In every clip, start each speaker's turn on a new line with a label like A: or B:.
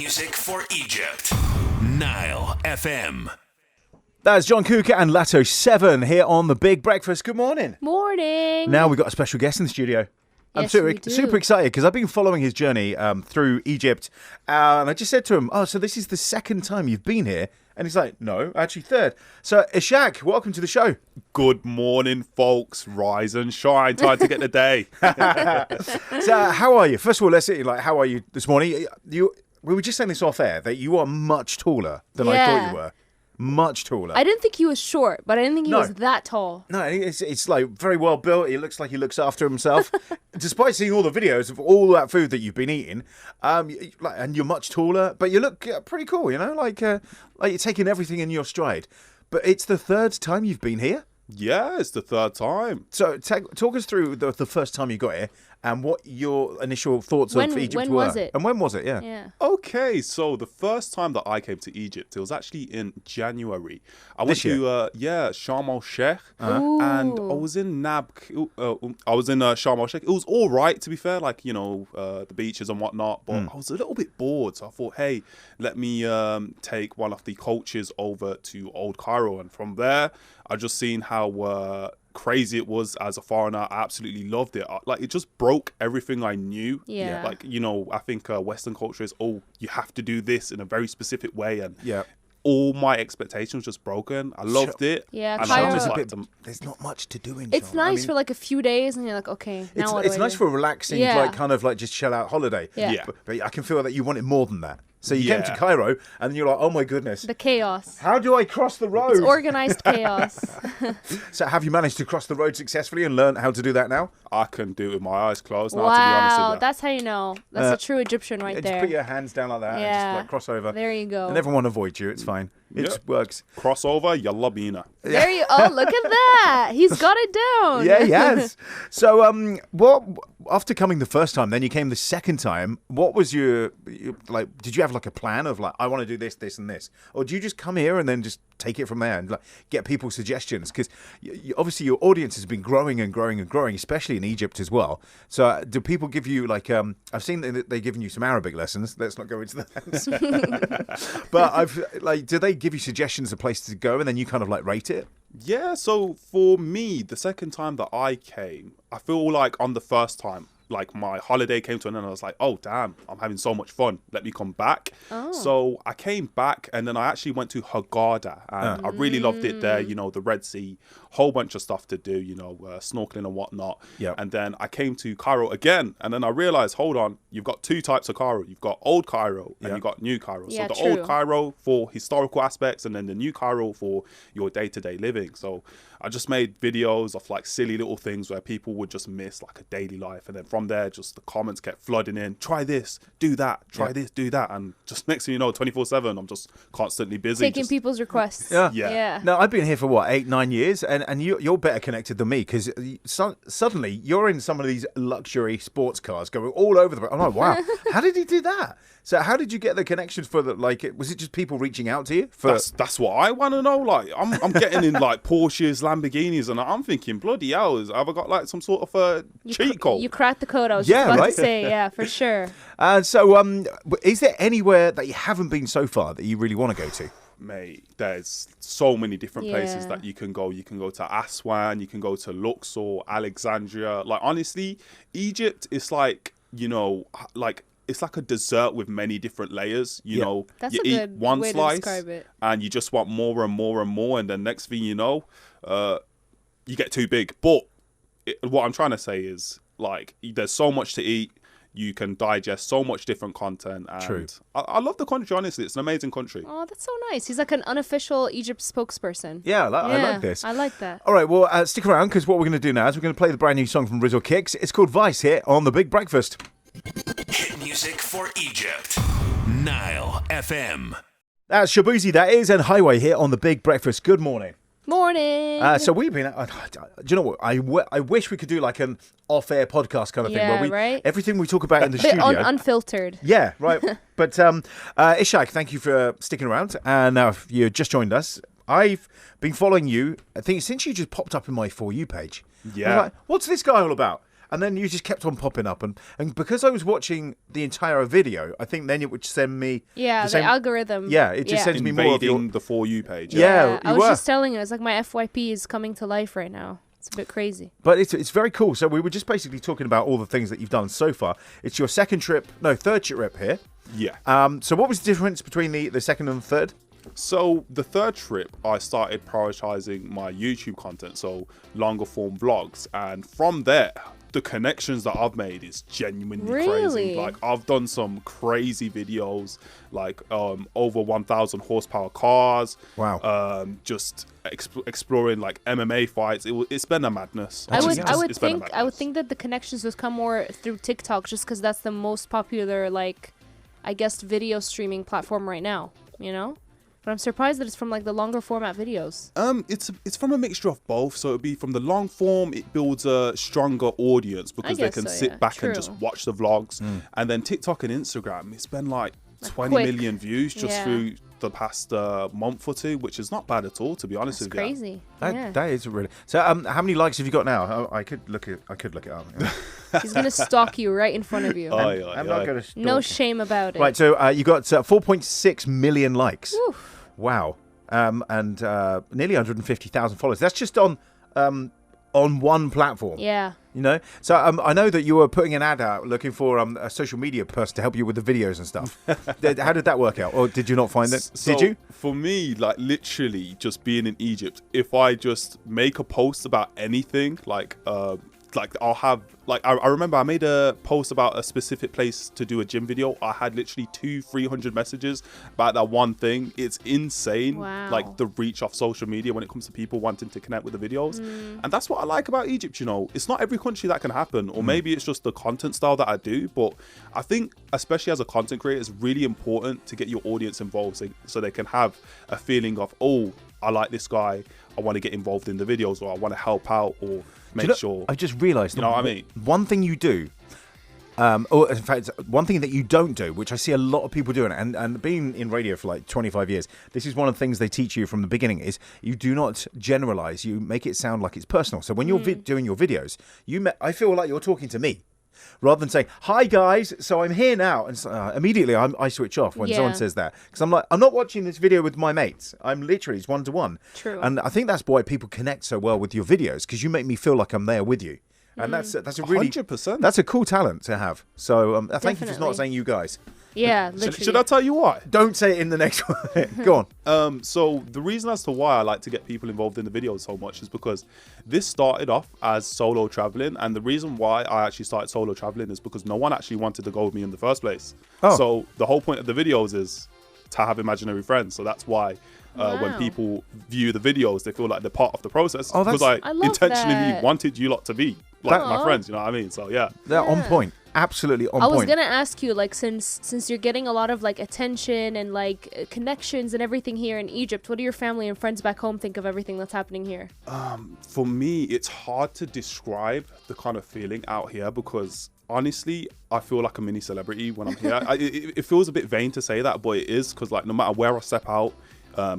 A: Music for Egypt. Nile FM.
B: That's John Kuka and Lato 7 here on The Big Breakfast. Good morning.
C: Morning.
B: Now we've got a special guest in the studio. I'm
C: Yes, we do.
B: super excited because I've been following his journey through Egypt. And I just said to him, so this is the second time you've been here? And he's like, no, actually third. So Ishaq, welcome to the show.
D: Good morning, folks. Rise and shine. Time to get the day.
B: So how are you? First of all, let's see, how are you this morning? We were just saying this off air, that you are much taller than I thought you were. Much taller.
C: I didn't think he was short, but I didn't think he was that tall.
B: No, it's like very well built. He looks like he looks after himself. Despite seeing all the videos of all that food that you've been eating, and you're much taller, but you look pretty cool, like you're taking everything in your stride. But it's the third time you've been here?
D: Yeah, it's the third time.
B: So talk us through the first time you got here and what your initial thoughts of Egypt were.
C: When was it?
B: And when was it?
C: Yeah.
D: Okay, so the first time that I came to Egypt, it was actually in January. I went to Sharm el Sheikh, and I was in I was in Sharm el Sheikh. It was all right, to be fair, the beaches and whatnot. But I was a little bit bored, so I thought, hey, let me take one of the coaches over to Old Cairo, and from there, I just seen how crazy it was as a foreigner. I absolutely loved it. It just broke everything I knew.
C: Yeah.
D: I think Western culture is, you have to do this in a very specific way, and
B: yeah.
D: all my expectations just broken. I loved it.
C: Yeah,
D: and
C: Cairo
D: I
B: is
D: just
B: a bit,
D: liked them.
B: there's not much to do in
C: It's
B: Sharm.
C: nice for a few days, and you're like, okay, now what do
B: it's
C: I
B: nice
C: do?
B: for a relaxing, just chill out holiday.
C: Yeah.
D: Yeah.
B: But I can feel that you want it more than that. So you came to
D: Yeah.
B: Cairo, and then you're like, oh my goodness,
C: The chaos.
B: how do I cross the road?
C: It's organized chaos.
B: So have you managed to cross the road successfully and learn how to do that now?
D: I can do it with my eyes closed now, to be honest
C: Wow,
D: with you.
C: that's how you know. That's a true Egyptian right
B: Just
C: there.
B: put your hands down like that and just cross over.
C: There you go.
B: And everyone avoids you. It's fine. It just works.
D: Crossover, yalla bina.
C: There you. Oh, look at that. He's got it down.
B: Yeah, he has. So, after coming the first time, then you came the second time. What was your did you have a plan of I want to do this, this, and this, or do you just come here and then just take it from there and get people's suggestions? Because obviously your audience has been growing and growing and growing, especially in Egypt as well. So, do people give you I've seen that they've given you some Arabic lessons. Let's not go into that. But do they give you suggestions of places to go and then you kind of rate it?
D: Yeah, so for me, the second time that I came, I feel like on the first time, my holiday came to an end and I was like, oh, damn, I'm having so much fun. Let me come back. Oh. So I came back and then I actually went to Hurghada and I really loved it there. The Red Sea, whole bunch of stuff to do, snorkeling and whatnot.
B: Yep.
D: And then I came to Cairo again and then I realized, hold on, you've got two types of Cairo. You've got Old Cairo and you've got New Cairo.
C: Yeah,
D: so the
C: true.
D: Old Cairo for historical aspects and then the New Cairo for your day-to-day living. So I just made videos of silly little things where people would just miss a daily life. And then from there, just the comments kept flooding in. Try this, do that, try this, do that. And just next thing you know, 24/7, I'm just constantly busy.
C: Taking people's requests.
D: Yeah.
C: No,
B: No, I've been here for 8-9 years, and you're better connected than me because suddenly you're in some of these luxury sports cars going all over the place. I'm like, wow, how did he do that? So how did you get the connections for the was it just people reaching out to you?
D: That's what I want to know. I'm getting in Porsches, Lamborghinis, and I'm thinking, bloody hell, have I got some sort of cheat code?
C: You cracked the code. I was just about to say, yeah, for sure.
B: So is there anywhere that you haven't been so far that you really want to go to?
D: Mate, there's so many different places that you can go. You can go to Aswan, you can go to Luxor, Alexandria. Honestly, Egypt is it's like a dessert with many different layers. You know,
C: That's
D: you
C: a
D: eat
C: good
D: one
C: way to
D: slice
C: describe it.
D: and you just want more and more and more. And then next thing you know, you get too big. But what I'm trying to say is there's so much to eat. You can digest so much different content. And
B: True.
D: I love the country, honestly. It's an amazing country.
C: Oh, that's so nice. He's like an unofficial Egypt spokesperson.
B: Yeah, I like this.
C: I like that.
B: All right, well, stick around because what we're going to do now is we're going to play the brand new song from Rizzo Kicks. It's called Vice here on The Big Breakfast.
A: Hit music for Egypt. Nile FM.
B: That's Shabuzi, that is, and Highway here on The Big Breakfast. Good morning.
C: Morning.
B: So we've been, do you know what? I wish we could do an off-air podcast kind of thing where
C: right?
B: everything we talk about in the
C: Bit
B: studio.
C: unfiltered.
B: Yeah, right. But Ishaq, thank you for sticking around. And now if you just joined us, I've been following you, I think, since you just popped up in my For You page.
D: Yeah.
B: I was like, what's this guy all about? and then you just kept on popping up, and because I was watching the entire video, I think then it would send me
C: the algorithm.
B: Yeah, it just sends me more of
D: invading the For You page.
B: Yeah,
C: I was just telling you, it's like my FYP is coming to life right now. It's a bit crazy.
B: But it's very cool. So we were just basically talking about all the things that you've done so far. It's your third trip here.
D: Yeah.
B: So what was the difference between the second and the third?
D: So the third trip, I started prioritizing my YouTube content, so longer form vlogs. And from there, the connections that I've made is genuinely crazy. Like, I've done some crazy videos, like over 1,000 horsepower cars.
B: Wow.
D: Just exploring like MMA fights. It's been a madness.
C: I would think that the connections would come more through TikTok, just because that's the most popular, like, I guess, video streaming platform right now. You know. But I'm surprised that it's from like the longer format videos.
D: It's from a mixture of both. So it'd be from the long form, it builds a stronger audience because they can sit back and just watch the vlogs. And then TikTok and Instagram, it's been like 20 million views just through the past month or two, which is not bad at all, to be honest with you.
C: Crazy.
B: That is really. So how many likes have you got now? I could look it up. Yeah.
C: He's gonna stalk you right in front of you.
B: I'm not gonna stalk.
C: No shame about it.
B: Right. So you got 4.6 million likes.
C: Oof.
B: Wow. And nearly 150,000 followers. That's just on one platform.
C: Yeah.
B: You know? So I know that you were putting an ad out looking for a social media person to help you with the videos and stuff. How did that work out? Or did you not find it?
D: So
B: did you?
D: For me, like literally just being in Egypt, if I just make a post about anything, like I'll have, like, I remember I made a post about a specific place to do a gym video. I had literally 200-300 messages about that one thing. It's insane.
C: Wow.
D: Like the reach of social media when it comes to people wanting to connect with the videos. And that's what I like about Egypt, you know. It's not every country that can happen, or maybe it's just the content style that I do. But I think, especially as a content creator, it's really important to get your audience involved so they can have a feeling of, oh, I like this guy, I want to get involved in the videos, or I want to help out, or make sure.
B: I just realised.
D: You know what I mean?
B: One thing you do, or in fact, one thing that you don't do, which I see a lot of people doing, and being in radio for like 25 years, this is one of the things they teach you from the beginning, is you do not generalise. You make it sound like it's personal. So when you're doing your videos, I feel like you're talking to me. Rather than saying, hi guys, so I'm here now. And so, immediately I switch off when someone says that. Because I'm like, I'm not watching this video with my mates. I'm literally, it's one-to-one.
C: True.
B: And I think that's why people connect so well with your videos, because you make me feel like I'm there with you. And that's a really
D: 100%.
B: That's a cool talent to have. So thank you for not saying you guys.
C: Yeah, literally.
D: Should I tell you why?
B: Don't say it in the next one. Go on.
D: So the reason as to why I like to get people involved in the videos so much is because this started off as solo traveling, and the reason why I actually started solo traveling is because no one actually wanted to go with me in the first place. So the whole point of the videos is to have imaginary friends. So that's why when people view the videos, they feel like they're part of the process, because I intentionally wanted you lot to be like my friends. You know what I mean? So
B: they're on point. Absolutely on point.
C: I was gonna ask you, like, since you're getting a lot of like attention and like connections and everything here in Egypt, what do your family and friends back home think of everything that's happening here?
D: For me, it's hard to describe the kind of feeling out here, because honestly, I feel like a mini celebrity when I'm here. It feels a bit vain to say that, but it is, because like no matter where I step out,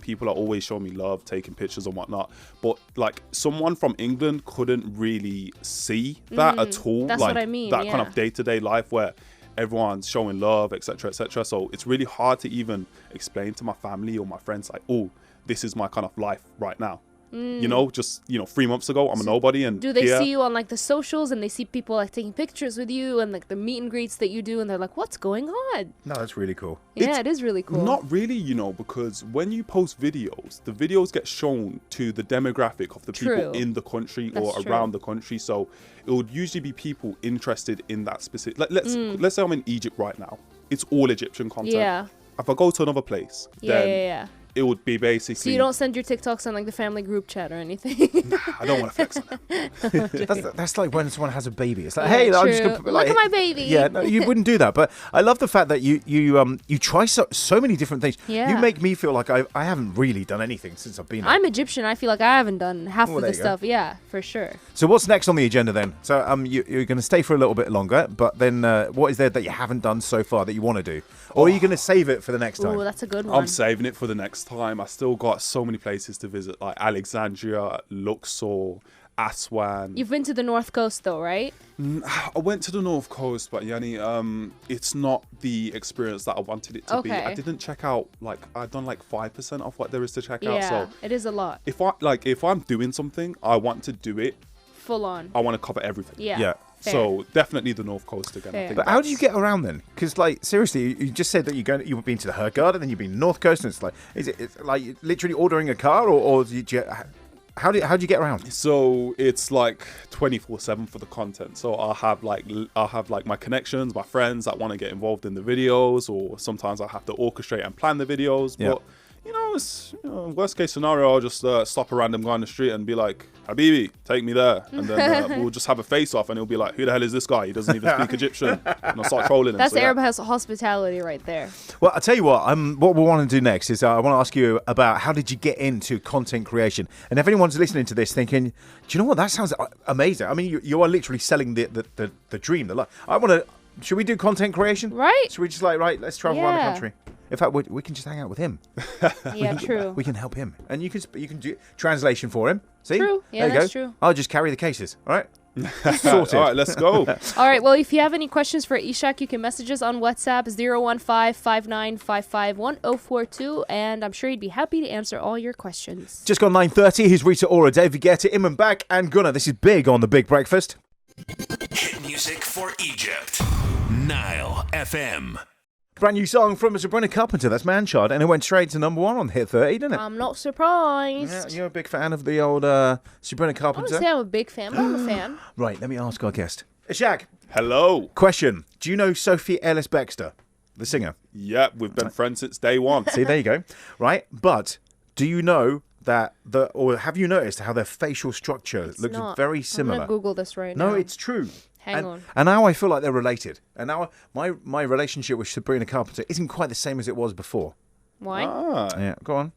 D: people are always showing me love, taking pictures and whatnot. But like someone from England couldn't really see that at all.
C: That's
D: like
C: what I mean.
D: That kind of day-to-day life where everyone's showing love, etc., etc. So it's really hard to even explain to my family or my friends, like, oh, this is my kind of life right now. You know, just 3 months ago, I'm a nobody. And
C: do they see you on like the socials, and they see people like taking pictures with you and like the meet and greets that you do, and they're like, what's going on?
B: No, that's really cool.
C: Yeah, it is really cool.
D: Not really, because when you post videos, the videos get shown to the demographic of the people in the country or around the country. So it would usually be people interested in that specific. Like, let's say I'm in Egypt right now. It's all Egyptian content. Yeah. If I go to another place, then it would be basically.
C: So you don't send your TikToks on like the family group chat or anything?
D: Nah, I don't want to flex on them.
B: That's like when someone has a baby. It's like, hey, I'm just gonna
C: look at my baby.
B: Yeah, no, you wouldn't do that. But I love the fact that you try so many different things. Yeah. You make me feel like I haven't really done anything since I've been here.
C: I'm Egyptian. I feel like I haven't done half of the stuff. Yeah, for sure.
B: So what's next on the agenda then? So you're going to stay for a little bit longer, but then what is there that you haven't done so far that you want to do? Or are you going to save it for the next time?
C: Oh, that's a good one.
D: I'm saving it for the next time. I still got so many places to visit, like Alexandria, Luxor, Aswan.
C: You've been to the North Coast though, right?
D: I went to the North Coast, but Yanni, it's not the experience that I wanted it to be. I didn't check out, I've done 5% of what there is to check out. So
C: it is a lot.
D: If I'm doing something, I want to do it
C: full on.
D: I want to cover everything.
B: Yeah.
C: Fair.
D: So definitely the North Coast again. I think
B: but how do you get around then? Because seriously, you just said that you've been to the Hurghada, then you've been North Coast, and it's like literally ordering a car, or how do you get around?
D: So it's 24/7 for the content. So I'll have my connections, my friends that want to get involved in the videos, or sometimes I have to orchestrate and plan the videos.
B: Yeah.
D: But it's worst case scenario, I'll just stop a random guy on the street and be like, Habibi, take me there. And then we'll just have a face off and he'll be like, who the hell is this guy? He doesn't even speak Egyptian. And I'll start trolling him.
C: That's Arab hospitality right there.
B: Well, I'll tell you what we want to do next is I want to ask you about how did you get into content creation? And if anyone's listening to this thinking, do you know what? That sounds amazing. I mean, you are literally selling the dream, the life. Should we do content creation?
C: Right.
B: Should we just let's travel around the country? In fact, we can just hang out with him.
C: Yeah, true.
B: We can help him, and you can do translation for him. See?
C: True. Yeah,
B: there you
C: that's
B: go.
C: true.
B: I'll just carry the cases. All right. Sorted.
D: All right, let's go.
C: All right. Well, if you have any questions for Ishaq, you can message us on WhatsApp 015-5955-1042, and I'm sure he'd be happy to answer all your questions.
B: Just got 9:30. Here's Rita Ora, David Guetta, Iman back, and Gunnar. This is Big on the Big Breakfast.
A: Hit music for Egypt. Nile FM.
B: Brand new song from Sabrina Carpenter. That's Manchild, and it went straight to number 1 on Hit 30, didn't it?
C: I'm not surprised.
B: Yeah, you're a big fan of the old Sabrina
C: I
B: Carpenter.
C: wouldn't say I'm a big fan, but I'm a fan.
B: Right, let me ask our guest. Ishaq,
D: Hello.
B: question. Do you know Sophie Ellis-Bextor, the singer?
D: Yep, we've been friends since day one.
B: See, there you go. Right, but do you know that or have you noticed how their facial structure looks very similar?
C: I'm gonna Google this right now.
B: No, it's true.
C: Hang on.
B: And now I feel like they're related. And now my relationship with Sabrina Carpenter isn't quite the same as it was before.
C: Why?
B: Yeah, go on.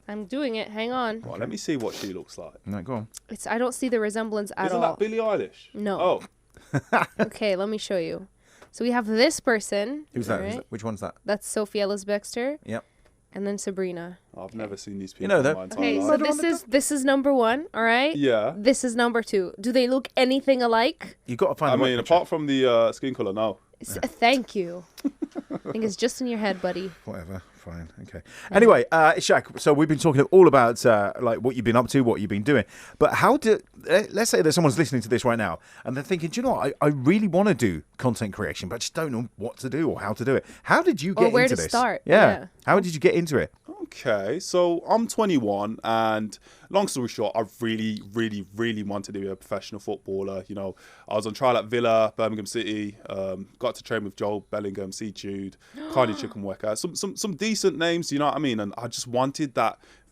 C: I'm doing it. Hang on.
D: Well, let me see what she looks like.
B: No, go on.
C: I don't see the resemblance at
D: Isn't
C: all.
D: that Billie Eilish?
C: No.
D: Oh,
C: Okay, let me show you. So we have this person.
B: Who's that?
C: right?
B: Which one's that?
C: That's Sophie Ellis-Bextor.
B: Yep.
C: And then Sabrina.
D: I've never seen these people
B: You know
D: in
B: that-
D: my entire
C: Okay,
D: life.
C: so this is number 1, all right?
D: Yeah.
C: This is number 2. Do they look anything alike?
B: You got to find
D: I
B: the right
D: mean,
B: picture.
D: apart from the skin color, no.
C: Thank you. I think it's just in your head, buddy.
B: Whatever, fine, okay. Anyway, Ishaq, so we've been talking all about what you've been up to, what you've been doing. But let's say that someone's listening to this right now and they're thinking, do you know what, I really want to do content creation, but I just don't know what to do or how to do it. How did you get
C: Or where
B: into
C: to
B: this?
C: start,
B: Yeah.
C: yeah.
B: How did you get into it?
D: Okay, so I'm 21, and long story short, I really, really, really wanted to be a professional footballer. I was on trial at Villa, Birmingham City, got to train with Joel Bellingham, C. Jude, Carney Chukwuemeka, some decent names, you know what I mean? And I just wanted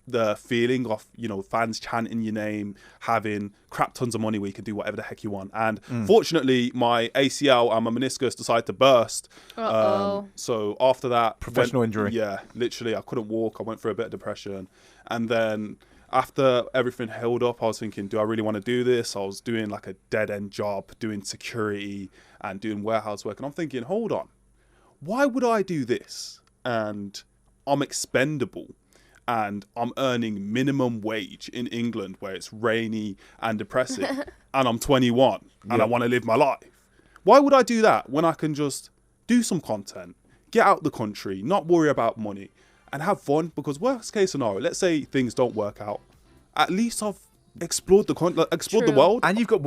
D: the feeling of, fans chanting your name, having crap tons of money where you can do whatever the heck you want. And fortunately, my ACL and my meniscus decided to burst. So after that...
B: Professional injury.
D: Yeah, literally, I couldn't walk. I went through a bit of depression. And then after everything held up, I was thinking, do I really want to do this? I was doing like a dead-end job, doing security and doing warehouse work. And I'm thinking, hold on, why would I do this? And I'm expendable. And I'm earning minimum wage in England where it's rainy and depressing. And I'm 21 and I want to live my life. Why would I do that when I can just do some content, get out the country, not worry about money and have fun? Because worst case scenario, let's say things don't work out. At least I've explored the world.
B: And you've got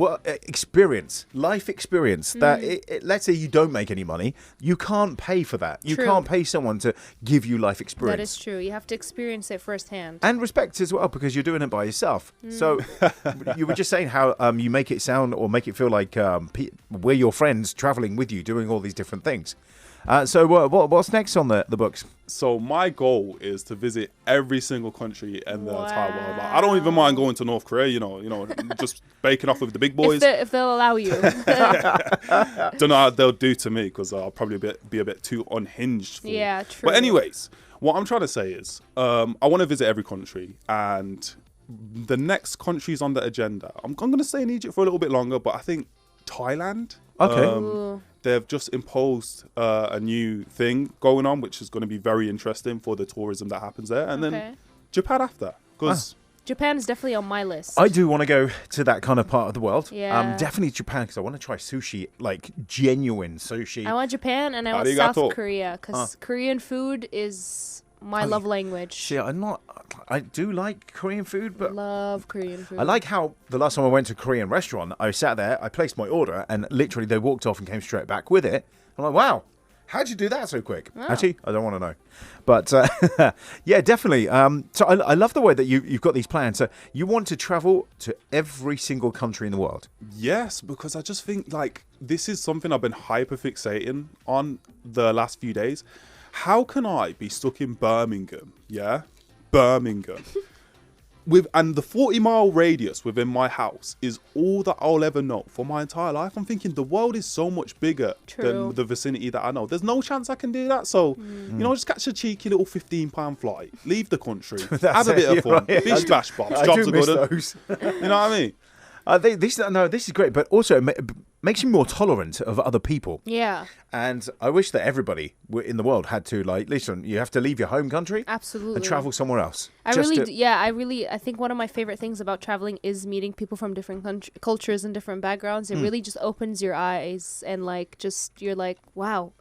B: life experience, that let's say you don't make any money, you can't pay for that. You
C: True.
B: can't pay someone to give you life experience.
C: That is true. You have to experience it firsthand.
B: And respect as well, because you're doing it by yourself. So you were just saying how you make it sound or make it feel like we're your friends traveling with you, doing all these different things. So what's next on the books?
D: So my goal is to visit every single country in the entire world. Like, I don't even mind going to North Korea, just baking off with the big boys.
C: If they'll allow you.
D: Don't know how they'll do to me, because I'll probably be a bit too unhinged for
C: Yeah,
D: it.
C: true.
D: But anyways, what I'm trying to say is I want to visit every country, and the next countries on the agenda, I'm going to stay in Egypt for a little bit longer, but I think Thailand.
B: Okay.
D: They've just imposed a new thing going on, which is going to be very interesting for the tourism that happens there. And then Japan after, because
C: Japan is definitely on my list.
B: I do want to go to that kind of part of the world.
C: Yeah.
B: Definitely Japan because I want to try sushi, like genuine sushi.
C: I want Japan and I want
D: Arigato.
C: South Korea because Korean food is my love language.
B: See, I do like Korean food, but
C: Love Korean food.
B: I like how the last time I went to a Korean restaurant, I sat there, I placed my order, and literally they walked off and came straight back with it. I'm like, wow. How'd you do that so quick?
C: Wow.
B: Actually, I don't want to know. But yeah, definitely. So I love the way that you've got these plans. So you want to travel to every single country in the world.
D: Yes, because I just think like this is something I've been hyperfixating on the last few days. How can I be stuck in Birmingham? Yeah, Birmingham. And the 40-mile radius within my house is all that I'll ever know for my entire life. I'm thinking the world is so much bigger than the vicinity that I know. There's no chance I can do that. So, just catch a cheeky little £15 flight, leave the country, have a bit of fun,
B: right.
D: bish bash bobs,
B: I
D: jobs
B: do
D: are
B: miss
D: good.
B: those.
D: You know what I mean?
B: This is great, but also it makes you more tolerant of other people.
C: Yeah.
B: And I wish that everybody in the world had to, like, listen, you have to leave your home country
C: Absolutely.
B: and travel somewhere else.
C: I think one of my favorite things about traveling is meeting people from different cultures and different backgrounds. It really just opens your eyes and you're like, wow,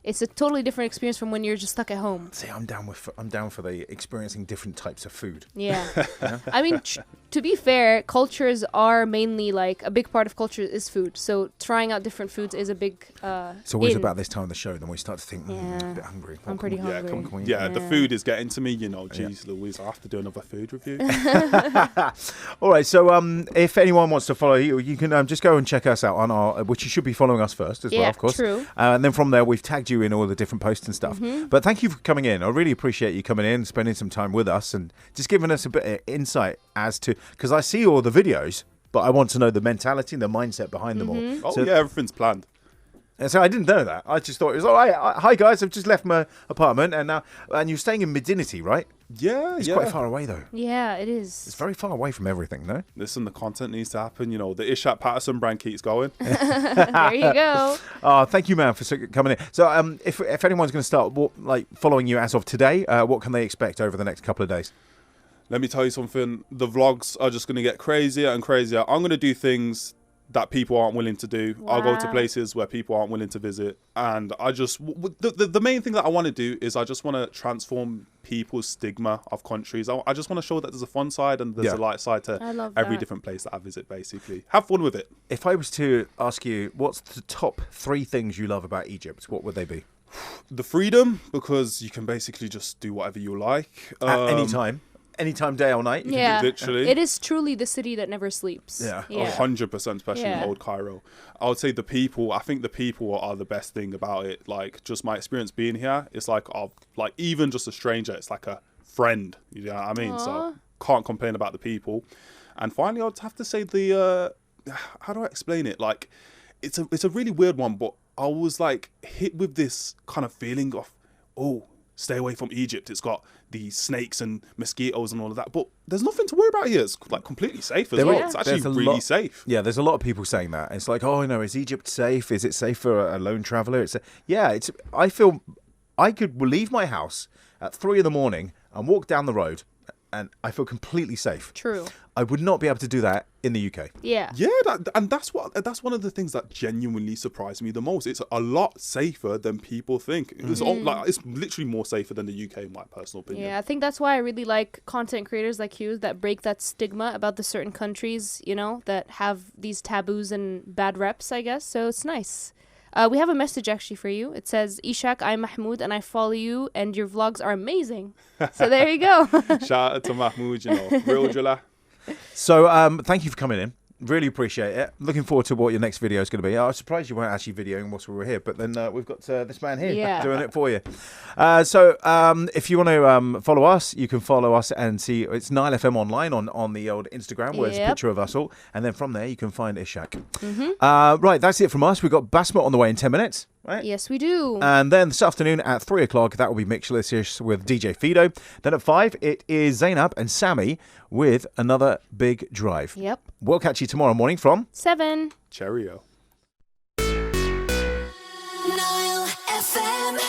C: it's a totally different experience from when you're just stuck at home.
B: See, I'm down for the experiencing different types of food.
C: Yeah. I mean, to be fair, cultures are mainly like a big part of culture is food. So trying out different foods is a big
B: It's always about this time of the show, then we start to think, I'm a bit hungry.
C: I'm pretty hungry.
D: The food is getting to me, Geez, Louise, I have to do another food review.
B: All right, so if anyone wants to follow you, you can just go and check us out on our, which you should be following us first as well, of course.
C: True.
B: And then from there, we've tagged you in all the different posts and stuff. But thank you for coming in. I really appreciate you coming in, spending some time with us, and just giving us a bit of insight as to, because I see all the videos, but I want to know the mentality and the mindset behind them all.
D: Oh, yeah, everything's planned.
B: And so I didn't know that. I just thought it was all right. Hi guys, I've just left my apartment, and you're staying in Medinity, right?
D: Yeah,
B: It's quite far away though.
C: Yeah, it is.
B: It's very far away from everything, no?
D: Listen, the content needs to happen. The Ishaq Patterson brand keeps going.
C: There you go.
B: Thank you, man, for coming in. So, if anyone's going to start following you as of today, what can they expect over the next couple of days?
D: Let me tell you something. The vlogs are just going to get crazier and crazier. I'm going to do things that people aren't willing to do.
C: Wow.
D: I'll go to places where people aren't willing to visit. And I just... The main thing that I want to do is I just want to transform people's stigma of countries. I just want to show that there's a fun side and there's a light side to every different place that I visit, basically. Have fun with it.
B: If I was to ask you, what's the top 3 things you love about Egypt, what would they be?
D: The freedom, because you can basically just do whatever you like.
B: At any time. Anytime, day or night.
C: Yeah,
D: literally.
C: It is truly the city that never sleeps.
B: Yeah.
D: 100%, especially in old Cairo. I would say the people. I think the people are the best thing about it. Like, just my experience being here, it's like even just a stranger, it's like a friend. You know what I mean?
C: Aww.
D: So can't complain about the people. And finally, I'd have to say the how do I explain it? Like, it's a really weird one, but I was like hit with this kind of feeling of, stay away from Egypt. It's got the snakes and mosquitoes and all of that. But there's nothing to worry about here. It's like completely safe as well. It's actually really safe.
B: Yeah, there's a lot of people saying that. It's like, is Egypt safe? Is it safe for a lone traveller? I feel I could leave my house at 3 a.m. and walk down the road and I feel completely safe.
C: True.
B: I would not be able to do that in the UK.
C: Yeah.
D: Yeah, that's one of the things that genuinely surprised me the most. It's a lot safer than people think. It's literally more safer than the UK, in my personal opinion.
C: Yeah, I think that's why I really like content creators like you that break that stigma about the certain countries, that have these taboos and bad reps, I guess. So it's nice. We have a message actually for you. It says, Ishaq, I'm Mahmoud and I follow you and your vlogs are amazing. So there you go.
D: Shout out to Mahmoud, real Jala.
B: So thank you for coming in. Really appreciate it. Looking forward to what your next video is going to be. I was surprised you weren't actually videoing whilst we were here, but then we've got this man here doing it for you. So if you want to follow us, you can follow us and see it's Nile FM online on the old Instagram where there's a picture of us all. And then from there, you can find Ishaq. Right, that's it from us. We've got Basma on the way in 10 minutes. Right?
C: Yes, we do.
B: And then this afternoon at 3 o'clock, that will be Mixlicious with DJ Fido. Then at 5, it is Zainab and Sammy with another big drive.
C: Yep.
B: We'll catch you tomorrow morning from
C: 7.
D: Cheerio.
E: Nile FM.